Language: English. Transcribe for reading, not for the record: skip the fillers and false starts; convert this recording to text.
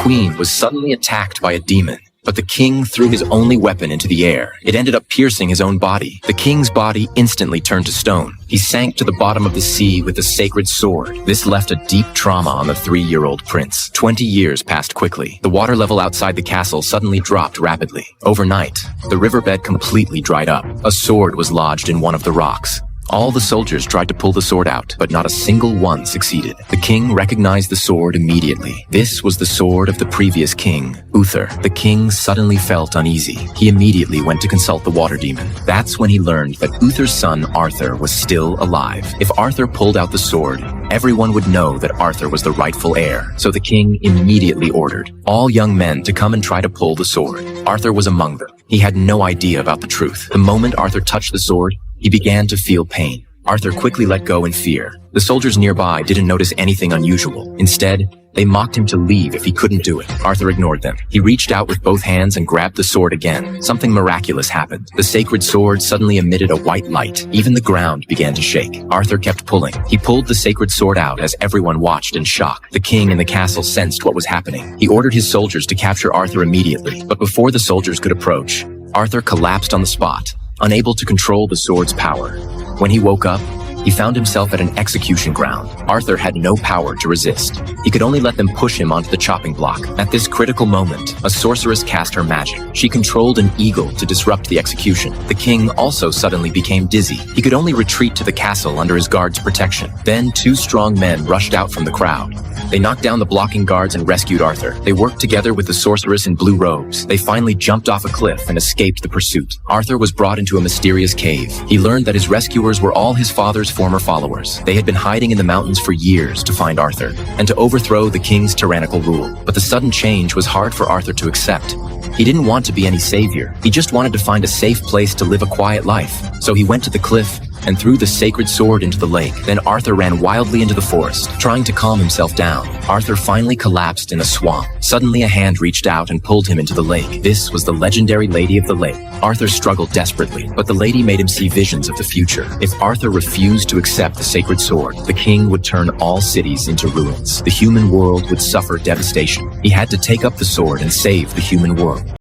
queen was suddenly attacked by a demon. But the king threw his only weapon into the air. It ended up piercing his own body. The king's body instantly turned to stone. He sank to the bottom of the sea with the sacred sword. This left a deep trauma on the 3-year-old prince. 20 years passed quickly. The water level outside the castle suddenly dropped rapidly. Overnight, the riverbed completely dried up. A sword was lodged in one of the rocks. All the soldiers tried to pull the sword out, but not a single one succeeded. The king recognized the sword immediately. This was the sword of the previous king, Uther. The king suddenly felt uneasy. He immediately went to consult the water demon. That's when he learned that Uther's son, Arthur, was still alive. If Arthur pulled out the sword, everyone would know that Arthur was the rightful heir. So the king immediately ordered all young men to come and try to pull the sword. Arthur was among them. He had no idea about the truth. The moment Arthur touched the sword, he began to feel pain. Arthur quickly let go in fear. The soldiers nearby didn't notice anything unusual. Instead, they mocked him to leave if he couldn't do it. Arthur ignored them. He reached out with both hands and grabbed the sword again. Something miraculous happened. The sacred sword suddenly emitted a white light. Even the ground began to shake. Arthur kept pulling. He pulled the sacred sword out as everyone watched in shock. The king in the castle sensed what was happening. He ordered his soldiers to capture Arthur immediately. But before the soldiers could approach, Arthur collapsed on the spot, unable to control the sword's power. When he woke up, he found himself at an execution ground. Arthur had no power to resist. He could only let them push him onto the chopping block. At this critical moment, a sorceress cast her magic. She controlled an eagle to disrupt the execution. The king also suddenly became dizzy. He could only retreat to the castle under his guards' protection. Then 2 strong men rushed out from the crowd. They knocked down the blocking guards and rescued Arthur. They worked together with the sorceress in blue robes. They finally jumped off a cliff and escaped the pursuit. Arthur was brought into a mysterious cave. He learned that his rescuers were all his father's former followers. They had been hiding in the mountains for years to find Arthur and to overthrow the king's tyrannical rule. But the sudden change was hard for Arthur to accept. He didn't want to be any savior. He just wanted to find a safe place to live a quiet life. So he went to the cliff and threw the sacred sword into the lake. Then Arthur ran wildly into the forest, trying to calm himself down. Arthur finally collapsed in a swamp. Suddenly a hand reached out and pulled him into the lake. This was the legendary Lady of the Lake. Arthur struggled desperately, but the lady made him see visions of the future. If Arthur refused to accept the sacred sword, the king would turn all cities into ruins. The human world would suffer devastation. He had to take up the sword and save the human world.